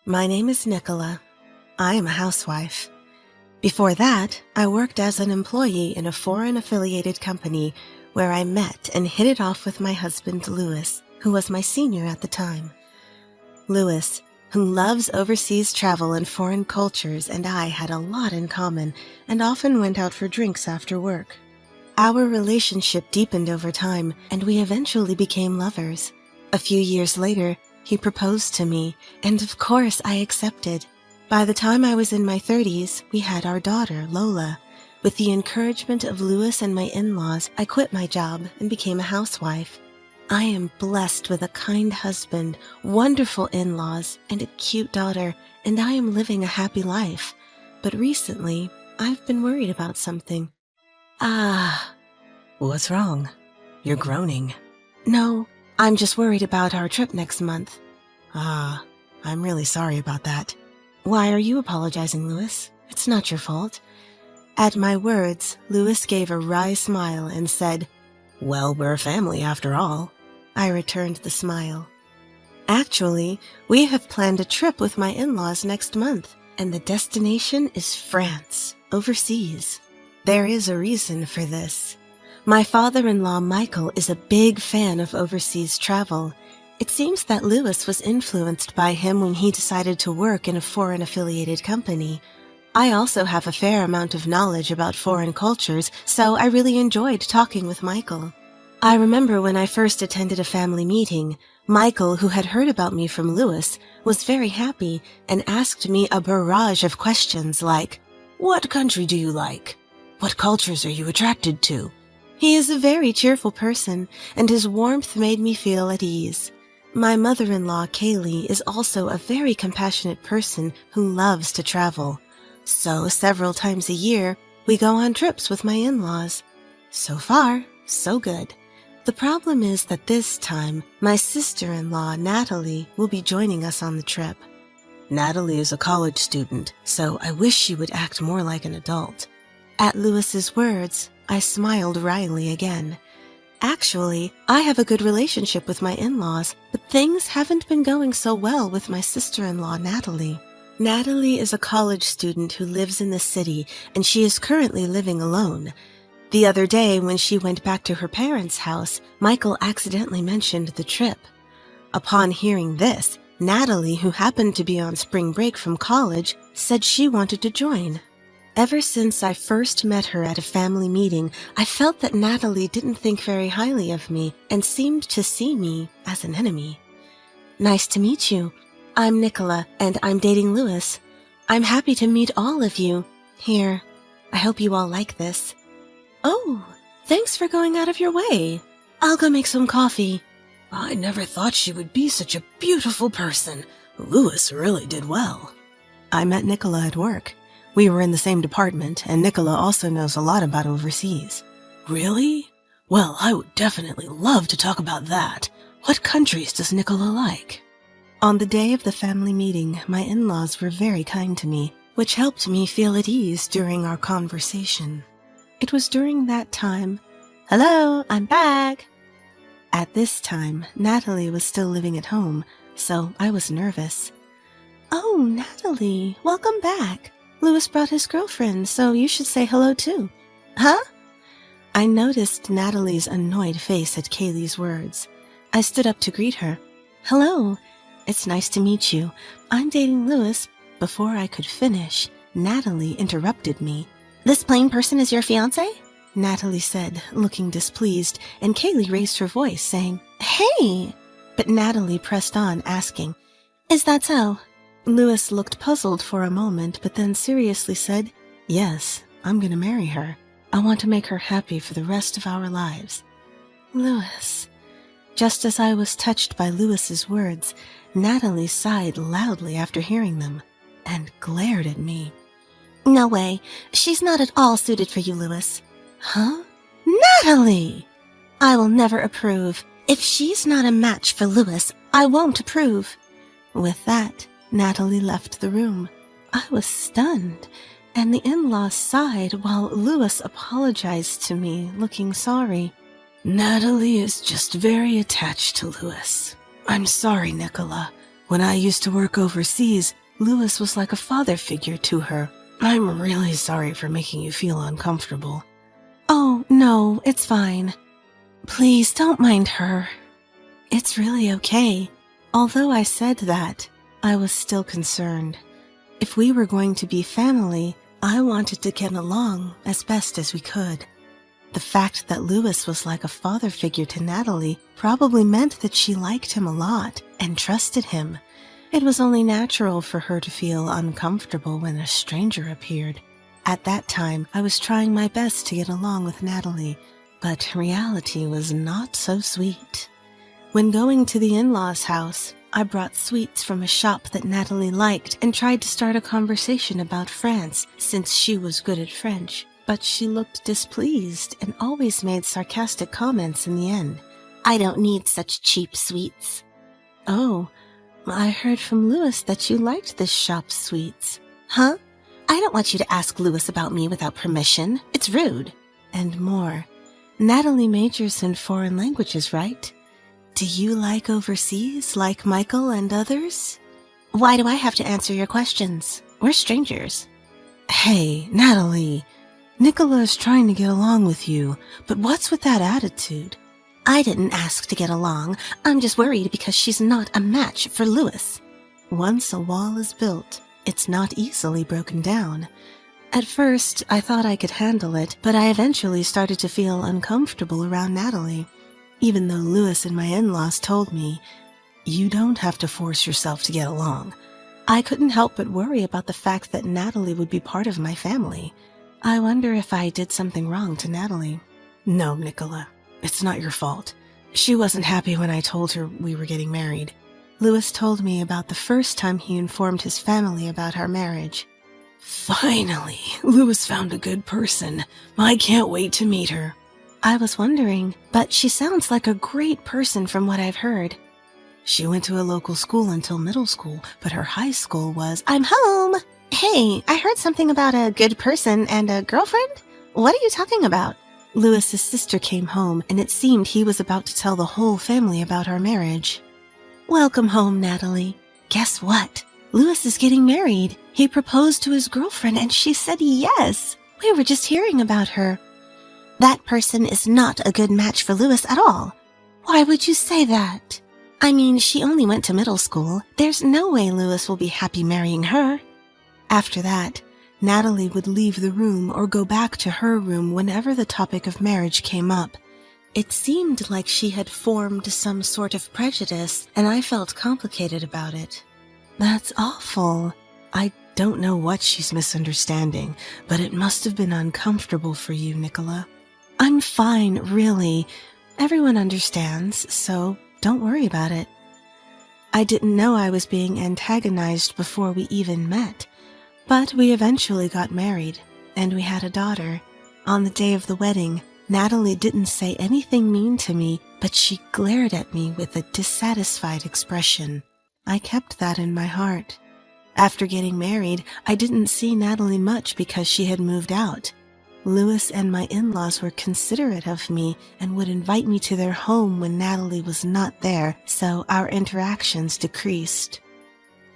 My name is Nicola. I am a housewife. Before that, I worked as an employee in a foreign-affiliated company where I met and hit it off with my husband, Louis, who was my senior at the time. Louis, who loves overseas travel and foreign cultures, and I had a lot in common and often went out for drinks after work. Our relationship deepened over time, and we eventually became lovers. A few years later, he proposed to me, and of course I accepted. By the time I was in my 30s, we had our daughter, Lola. With the encouragement of Louis and my in-laws, I quit my job and became a housewife. I am blessed with a kind husband, wonderful in-laws, and a cute daughter, and I am living a happy life. But recently, I've been worried about something. What's wrong? You're groaning. No, I'm just worried about our trip next month. I'm really sorry about that. Why are you apologizing, Louis? It's not your fault. At my words, Louis gave a wry smile and said, "Well, we're a family after all." I returned the smile. Actually, we have planned a trip with my in-laws next month, and the destination is France, overseas. There is a reason for this. My father-in-law, Michael, is a big fan of overseas travel. It seems that Louis was influenced by him when he decided to work in a foreign-affiliated company. I also have a fair amount of knowledge about foreign cultures, so I really enjoyed talking with Michael. I remember when I first attended a family meeting, Michael, who had heard about me from Louis, was very happy and asked me a barrage of questions like, "What country do you like? What cultures are you attracted to?" He is a very cheerful person, and his warmth made me feel at ease. My mother-in-law, Kaylee, is also a very compassionate person who loves to travel. So several times a year, we go on trips with my in-laws. So far, so good. The problem is that this time, my sister-in-law, Natalie, will be joining us on the trip. Natalie is a college student, so I wish she would act more like an adult. At Louis's words, I smiled wryly again. Actually, I have a good relationship with my in-laws, but things haven't been going so well with my sister-in-law, Natalie. Natalie is a college student who lives in the city, and she is currently living alone. The other day, when she went back to her parents' house, Michael accidentally mentioned the trip. Upon hearing this, Natalie, who happened to be on spring break from college, said she wanted to join. Ever since I first met her at a family meeting, I felt that Natalie didn't think very highly of me and seemed to see me as an enemy. Nice to meet you. I'm Nicola, and I'm dating Louis. I'm happy to meet all of you. Here, I hope you all like this. Oh, thanks for going out of your way. I'll go make some coffee. I never thought she would be such a beautiful person. Louis really did well. I met Nicola at work. We were in the same department, and Nicola also knows a lot about overseas. Really? Well, I would definitely love to talk about that. What countries does Nicola like? On the day of the family meeting, my in-laws were very kind to me, which helped me feel at ease during our conversation. It was during that time. Hello, I'm back. At this time, Natalie was still living at home, so I was nervous. Oh, Natalie, welcome back. Louis brought his girlfriend, so you should say hello too. Huh? I noticed Natalie's annoyed face at Kaylee's words. I stood up to greet her. Hello, it's nice to meet you. I'm dating Louis. Before I could finish, Natalie interrupted me. This plain person is your fiancé? Natalie said, looking displeased, and Kaylee raised her voice, saying, Hey! But Natalie pressed on, asking, Is that so? Louis looked puzzled for a moment, but then seriously said, Yes, I'm going to marry her. I want to make her happy for the rest of our lives. Louis. Just as I was touched by Louis's words, Natalie sighed loudly after hearing them and glared at me. No way. She's not at all suited for you, Louis. Huh? Natalie! I will never approve. If she's not a match for Louis, I won't approve. With that, Natalie left the room. I was stunned, and the in-laws sighed while Louis apologized to me, looking sorry. Natalie is just very attached to Louis. I'm sorry, Nicola. When I used to work overseas, Louis was like a father figure to her. I'm really sorry for making you feel uncomfortable. Oh, no, it's fine. Please don't mind her. It's really okay. Although I said that, I was still concerned. If we were going to be family, I wanted to get along as best as we could. The fact that Louis was like a father figure to Natalie probably meant that she liked him a lot and trusted him. It was only natural for her to feel uncomfortable when a stranger appeared. At that time, I was trying my best to get along with Natalie, but reality was not so sweet. When going to the in-laws' house, I brought sweets from a shop that Natalie liked and tried to start a conversation about France since she was good at French, but she looked displeased and always made sarcastic comments in the end. I don't need such cheap sweets. Oh, I heard from Louis that you liked this shop's sweets. Huh? I don't want you to ask Louis about me without permission. It's rude. And more. Natalie majors in foreign languages, right? Do you like overseas, like Michael and others? Why do I have to answer your questions? We're strangers. Hey, Natalie. Nicola is trying to get along with you, but what's with that attitude? I didn't ask to get along. I'm just worried because she's not a match for Louis. Once a wall is built, it's not easily broken down. At first, I thought I could handle it, but I eventually started to feel uncomfortable around Natalie. Even though Louis and my in-laws told me, you don't have to force yourself to get along. I couldn't help but worry about the fact that Natalie would be part of my family. I wonder if I did something wrong to Natalie. No, Nicola, it's not your fault. She wasn't happy when I told her we were getting married. Louis told me about the first time he informed his family about our marriage. Finally, Louis found a good person. I can't wait to meet her. I was wondering, but she sounds like a great person from what I've heard. She went to a local school until middle school, but her high school was, I'm home! Hey, I heard something about a good person and a girlfriend? What are you talking about? Louis's sister came home, and it seemed he was about to tell the whole family about our marriage. Welcome home, Natalie. Guess what? Louis is getting married. He proposed to his girlfriend, and she said yes. We were just hearing about her. That person is not a good match for Louis at all. Why would you say that? I mean, she only went to middle school. There's no way Louis will be happy marrying her. After that, Natalie would leave the room or go back to her room whenever the topic of marriage came up. It seemed like she had formed some sort of prejudice, and I felt complicated about it. That's awful. I don't know what she's misunderstanding, but it must have been uncomfortable for you, Nicola. I'm fine, really. Everyone understands, so don't worry about it. I didn't know I was being antagonized before we even met, but we eventually got married, and we had a daughter. On the day of the wedding, Natalie didn't say anything mean to me, but she glared at me with a dissatisfied expression. I kept that in my heart. After getting married, I didn't see Natalie much because she had moved out. Louis and my in-laws were considerate of me and would invite me to their home when Natalie was not there, so our interactions decreased.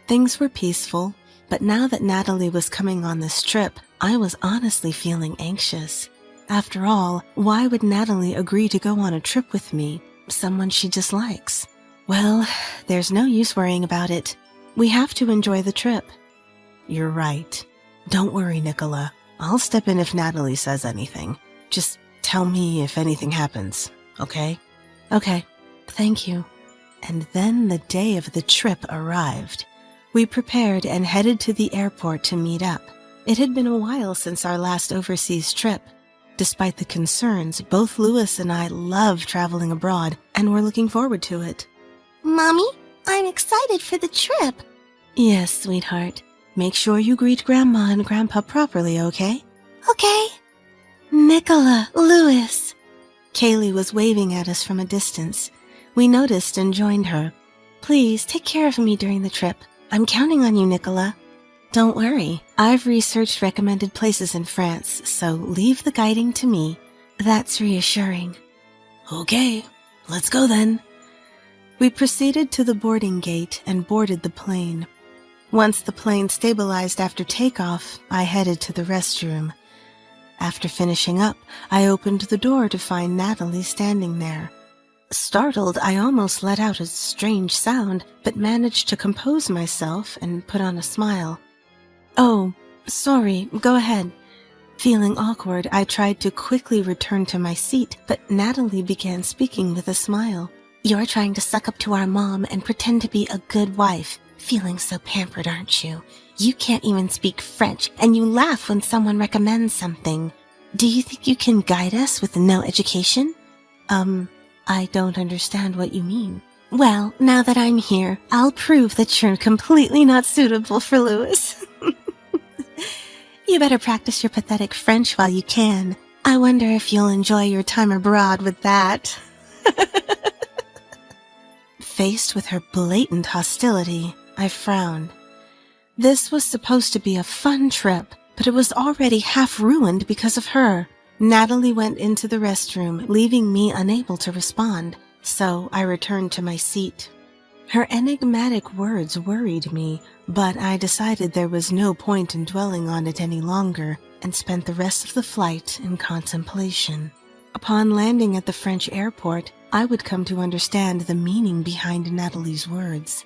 Things were peaceful, but now that Natalie was coming on this trip, I was honestly feeling anxious. After all, why would Natalie agree to go on a trip with me, someone she dislikes? Well, there's no use worrying about it. We have to enjoy the trip. You're right. Don't worry, Nicola. I'll step in if Natalie says anything. Just tell me if anything happens, okay? Okay, thank you. And then the day of the trip arrived. We prepared and headed to the airport to meet up. It had been a while since our last overseas trip. Despite the concerns, both Louis and I love traveling abroad and we're looking forward to it. Mommy, I'm excited for the trip. Yes, sweetheart. Make sure you greet Grandma and Grandpa properly, okay? Okay. Nicola, Louis. Kaylee was waving at us from a distance. We noticed and joined her. Please take care of me during the trip. I'm counting on you, Nicola. Don't worry. I've researched recommended places in France, so leave the guiding to me. That's reassuring. Okay, let's go then. We proceeded to the boarding gate and boarded the plane. Once the plane stabilized after takeoff, I headed to the restroom. After finishing up, I opened the door to find Natalie standing there. Startled, I almost let out a strange sound, but managed to compose myself and put on a smile. "Oh, sorry, go ahead." Feeling awkward, I tried to quickly return to my seat, but Natalie began speaking with a smile. "You're trying to suck up to our mom and pretend to be a good wife. Feeling so pampered, aren't you? You can't even speak French, and you laugh when someone recommends something. Do you think you can guide us with no education?" I don't understand what you mean." "Well, now that I'm here, I'll prove that you're completely not suitable for Louis." "You better practice your pathetic French while you can. I wonder if you'll enjoy your time abroad with that." Faced with her blatant hostility, I frowned. This was supposed to be a fun trip, but it was already half ruined because of her. Natalie went into the restroom, leaving me unable to respond, so I returned to my seat. Her enigmatic words worried me, but I decided there was no point in dwelling on it any longer and spent the rest of the flight in contemplation. Upon landing at the French airport, I would come to understand the meaning behind Natalie's words.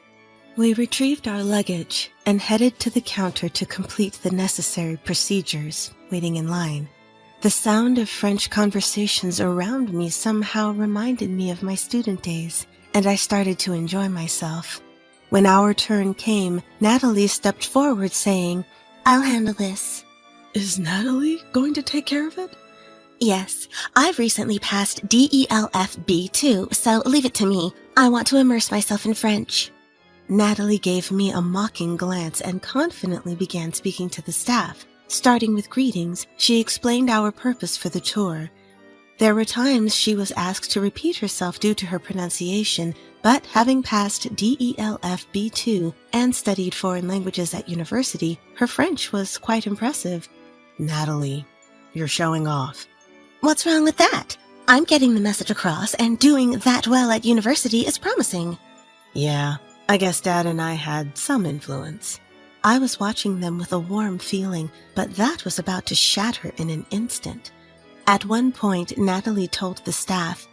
We retrieved our luggage and headed to the counter to complete the necessary procedures, waiting in line. The sound of French conversations around me somehow reminded me of my student days, and I started to enjoy myself. When our turn came, Natalie stepped forward saying, "I'll handle this." "Is Natalie going to take care of it?" "Yes, I've recently passed DELF B2, so leave it to me. I want to immerse myself in French." Natalie gave me a mocking glance and confidently began speaking to the staff. Starting with greetings, she explained our purpose for the tour. There were times she was asked to repeat herself due to her pronunciation, but having passed DELF B2 and studied foreign languages at university, her French was quite impressive. "Natalie, you're showing off." "What's wrong with that? I'm getting the message across, and doing that well at university is promising." "Yeah, I guess Dad and I had some influence." I was watching them with a warm feeling, but that was about to shatter in an instant. At one point, Natalie told the staff,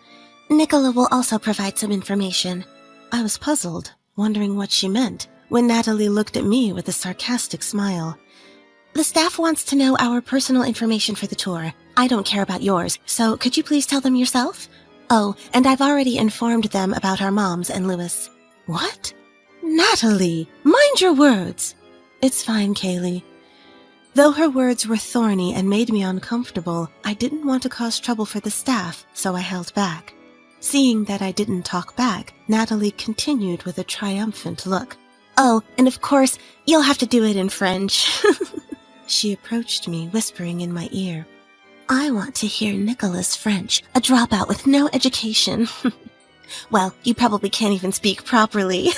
"Nicola will also provide some information." I was puzzled, wondering what she meant, when Natalie looked at me with a sarcastic smile. "The staff wants to know our personal information for the tour. I don't care about yours, so could you please tell them yourself? Oh, and I've already informed them about our moms and Louis." "What? Natalie, mind your words." "It's fine, Kaylee." Though her words were thorny and made me uncomfortable, I didn't want to cause trouble for the staff, so I held back. Seeing that I didn't talk back, Natalie continued with a triumphant look. "Oh, and of course, you'll have to do it in French." She approached me, whispering in my ear, "I want to hear Nicola's French, a dropout with no education." "Well, you probably can't even speak properly."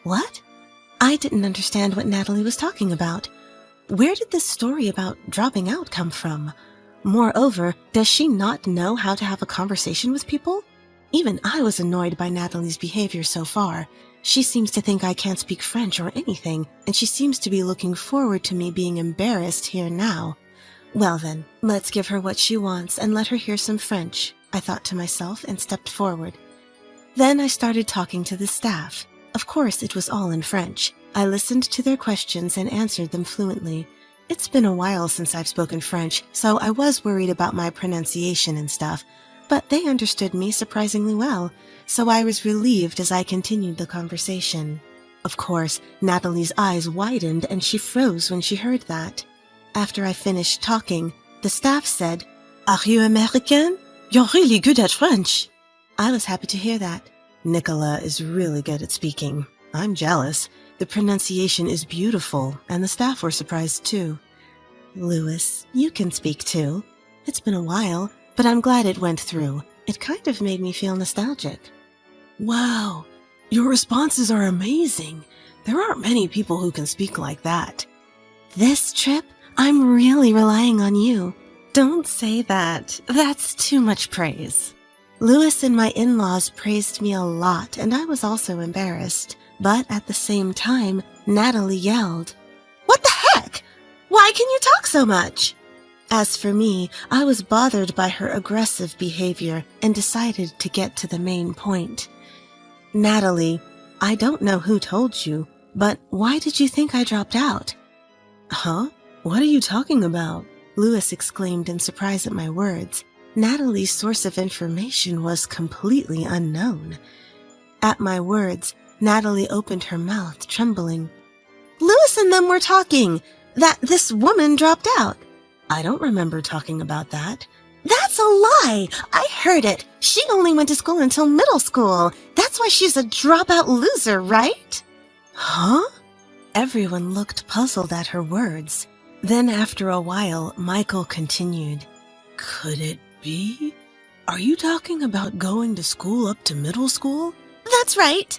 What? I didn't understand what Natalie was talking about. Where did this story about dropping out come from? Moreover, does she not know how to have a conversation with people? Even I was annoyed by Natalie's behavior so far. She seems to think I can't speak French or anything, and she seems to be looking forward to me being embarrassed here now. Well then, let's give her what she wants and let her hear some French, I thought to myself and stepped forward. Then I started talking to the staff. Of course, it was all in French. I listened to their questions and answered them fluently. It's been a while since I've spoken French, so I was worried about my pronunciation and stuff, but they understood me surprisingly well, so I was relieved as I continued the conversation. Of course, Natalie's eyes widened and she froze when she heard that. After I finished talking, the staff said, "Are you American? You're really good at French." I was happy to hear that. Nicola is really good at speaking. I'm jealous. The pronunciation is beautiful, and the staff were surprised too. "Louis, you can speak too. It's been a while, but I'm glad it went through. It kind of made me feel nostalgic." "Wow, your responses are amazing. There aren't many people who can speak like that." "This trip, I'm really relying on you." "Don't say that. That's too much praise." Louis and my in-laws praised me a lot, and I was also embarrassed. But at the same time, Natalie yelled, "What the heck? Why can you talk so much?" As for me, I was bothered by her aggressive behavior and decided to get to the main point. "Natalie, I don't know who told you, but why did you think I dropped out?" "Huh? What are you talking about?" Louis exclaimed in surprise at my words. Natalie's source of information was completely unknown. At my words, Natalie opened her mouth, trembling. "Louis and them were talking that this woman dropped out." "I don't remember talking about that." "That's a lie! I heard it. She only went to school until middle school. That's why she's a dropout loser, right?" "Huh?" Everyone looked puzzled at her words. Then after a while, Michael continued. "Could it be? Are you talking about going to school up to middle school?" "That's right."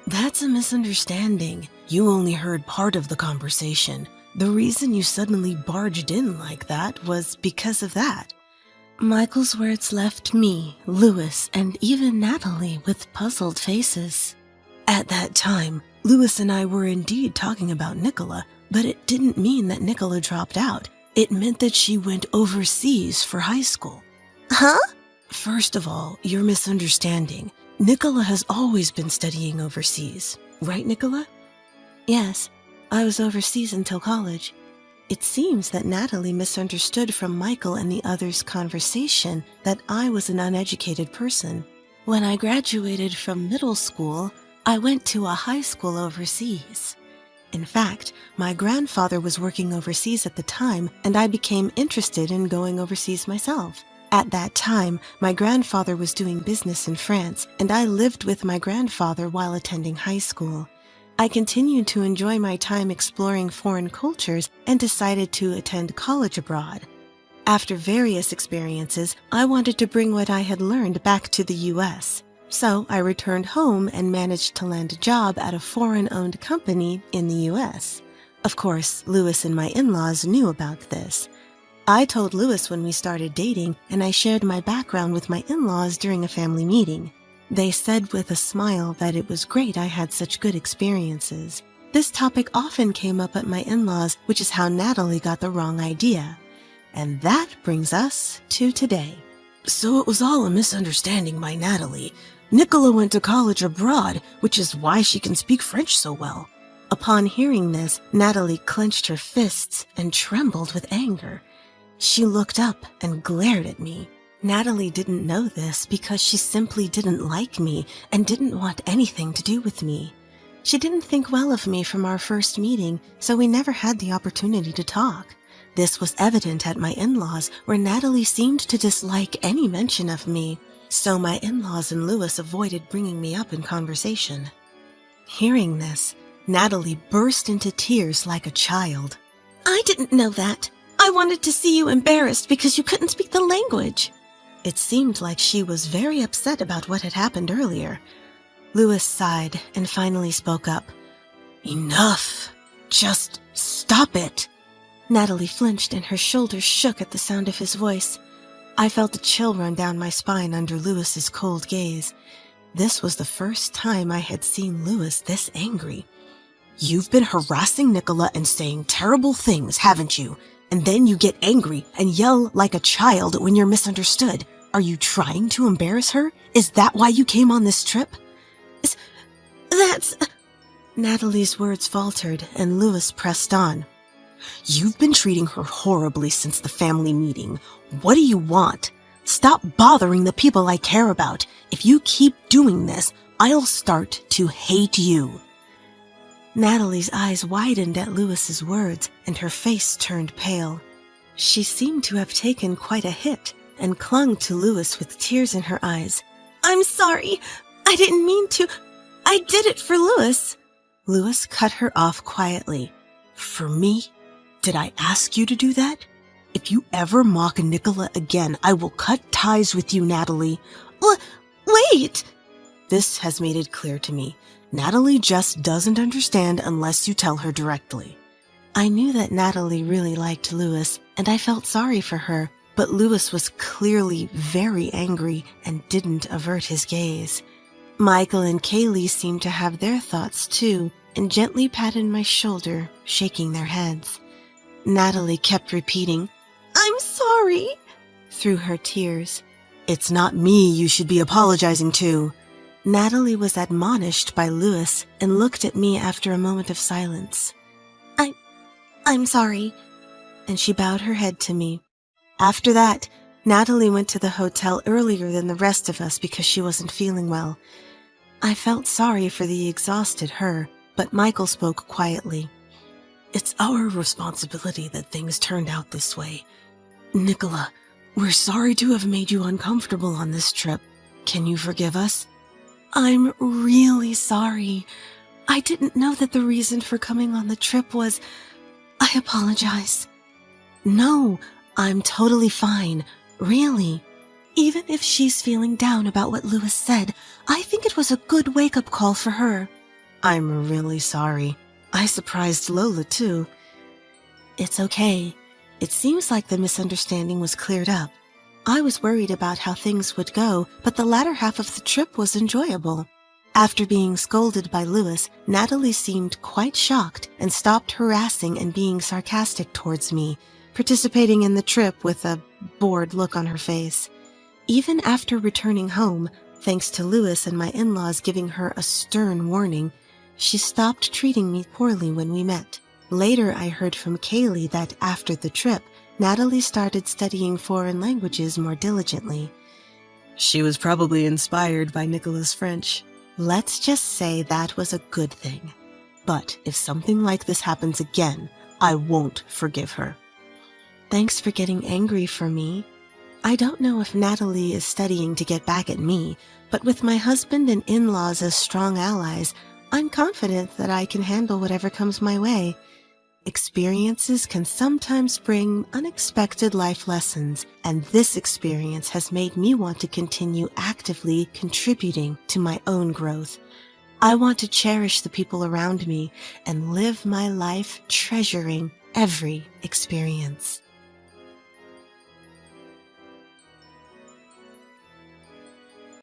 "That's a misunderstanding. You only heard part of the conversation. The reason you suddenly barged in like that was because of that." Michael's words left me, Louis, and even Natalie with puzzled faces. At that time, Louis and I were indeed talking about Nicola, but it didn't mean that Nicola dropped out. It meant that she went overseas for high school. "Huh?" "First of all, you're misunderstanding. Nicola has always been studying overseas. Right, Nicola?" "Yes, I was overseas until college." It seems that Natalie misunderstood from Michael and the others' conversation that I was an uneducated person. When I graduated from middle school, I went to a high school overseas. In fact, my grandfather was working overseas at the time, and I became interested in going overseas myself. At that time, my grandfather was doing business in France, and I lived with my grandfather while attending high school. I continued to enjoy my time exploring foreign cultures and decided to attend college abroad. After various experiences, I wanted to bring what I had learned back to the U.S., so I returned home and managed to land a job at a foreign-owned company in the U.S. Of course, Louis and my in-laws knew about this. I told Louis when we started dating, and I shared my background with my in-laws during a family meeting. They said with a smile that it was great I had such good experiences. This topic often came up at my in-laws, which is how Natalie got the wrong idea. And that brings us to today. So it was all a misunderstanding by Natalie. Nicola went to college abroad, which is why she can speak French so well. Upon hearing this, Natalie clenched her fists and trembled with anger. She looked up and glared at me. Natalie didn't know this because she simply didn't like me and didn't want anything to do with me. She didn't think well of me from our first meeting, so we never had the opportunity to talk. This was evident at my in-laws, where Natalie seemed to dislike any mention of me, so my in-laws and Louis avoided bringing me up in conversation. Hearing this, Natalie burst into tears like a child. "I didn't know that. I wanted to see you embarrassed because you couldn't speak the language." It seemed like she was very upset about what had happened earlier. Louis sighed and finally spoke up. "Enough! Just stop it!" Natalie flinched and her shoulders shook at the sound of his voice. I felt a chill run down my spine under Louis's cold gaze. This was the first time I had seen Louis this angry. "You've been harassing Nicola and saying terrible things, haven't you? And then you get angry and yell like a child when you're misunderstood. Are you trying to embarrass her? Is that why you came on this trip?" That's... Natalie's words faltered and Louis pressed on. "You've been treating her horribly since the family meeting. What do you want? Stop bothering the people I care about. If you keep doing this, I'll start to hate you." Natalie's eyes widened at Louis's words, and her face turned pale. She seemed to have taken quite a hit, and clung to Louis with tears in her eyes. "I'm sorry. I didn't mean to. I did it for Louis." Louis cut her off quietly. "For me? Did I ask you to do that? If you ever mock Nicola again, I will cut ties with you, Natalie." Wait! This has made it clear to me. Natalie just doesn't understand unless you tell her directly. I knew that Natalie really liked Louis, and I felt sorry for her, but Louis was clearly very angry and didn't avert his gaze. Michael and Kaylee seemed to have their thoughts too and gently patted my shoulder, shaking their heads. Natalie kept repeating, "I'm sorry," through her tears. "It's not me you should be apologizing to." Natalie was admonished by Louis and looked at me after a moment of silence. I'm sorry," and she bowed her head to me. After that, Natalie went to the hotel earlier than the rest of us because she wasn't feeling well. I felt sorry for the exhausted her, but Michael spoke quietly. It's our responsibility that things turned out this way. Nicola, we're sorry to have made you uncomfortable on this trip. Can you forgive us? I'm really sorry. I didn't know that the reason for coming on the trip was... I apologize. No, I'm totally fine. Really. Even if she's feeling down about what Louis said, I think it was a good wake-up call for her. I'm really sorry. I surprised Lola too. It's okay. It seems like the misunderstanding was cleared up. I was worried about how things would go, but the latter half of the trip was enjoyable. After being scolded by Louis, Natalie seemed quite shocked and stopped harassing and being sarcastic towards me, participating in the trip with a bored look on her face. Even after returning home, thanks to Louis and my in-laws giving her a stern warning, she stopped treating me poorly when we met. Later, I heard from Kaylee that after the trip, Natalie started studying foreign languages more diligently. She was probably inspired by Nicola's French. Let's just say that was a good thing. But if something like this happens again, I won't forgive her. Thanks for getting angry for me. I don't know if Natalie is studying to get back at me, but with my husband and in-laws as strong allies, I'm confident that I can handle whatever comes my way. Experiences can sometimes bring unexpected life lessons, and this experience has made me want to continue actively contributing to my own growth. I want to cherish the people around me and live my life treasuring every experience.